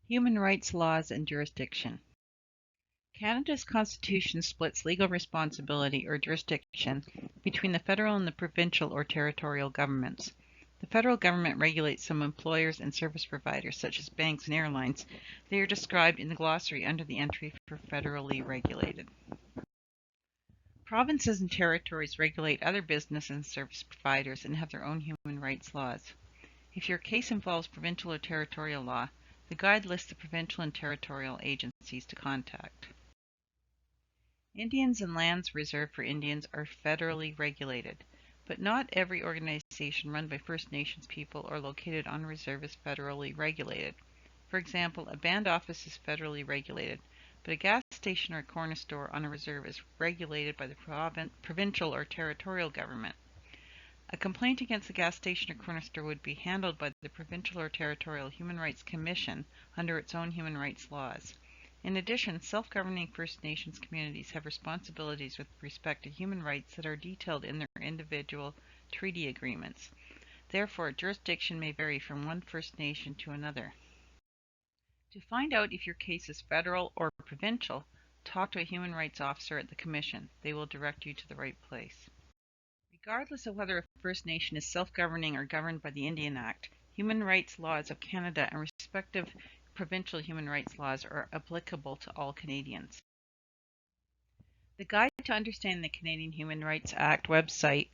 Human rights laws and jurisdiction. Canada's constitution splits legal responsibility or jurisdiction between the federal and the provincial or territorial governments. The federal government regulates some employers and service providers, such as banks and airlines. They are described in the glossary under the entry for federally regulated. Provinces and territories regulate other business and service providers and have their own human rights laws. If your case involves provincial or territorial law, the guide lists the provincial and territorial agencies to contact. Indians and lands reserved for Indians are federally regulated, but not every organization run by First Nations people or located on reserve is federally regulated. For example, a band office is federally regulated, but a gas station or corner store on a reserve is regulated by the provincial or territorial government. A complaint against a gas station or corner store would be handled by the Provincial or Territorial Human Rights Commission under its own human rights laws. In addition, self-governing First Nations communities have responsibilities with respect to human rights that are detailed in their individual treaty agreements. Therefore, jurisdiction may vary from one First Nation to another. To find out if your case is federal or provincial, talk to a human rights officer at the Commission. They will direct you to the right place. Regardless of whether a First Nation is self-governing or governed by the Indian Act, human rights laws of Canada and respective provincial human rights laws are applicable to all Canadians. The Guide to Understanding the Canadian Human Rights Act website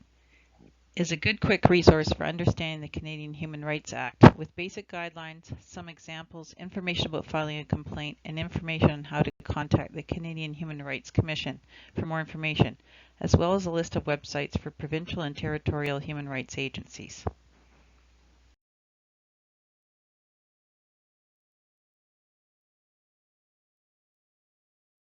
is a good quick resource for understanding the Canadian Human Rights Act, with basic guidelines, some examples, information about filing a complaint, and information on how to contact the Canadian Human Rights Commission for more information, as well as a list of websites for provincial and territorial human rights agencies.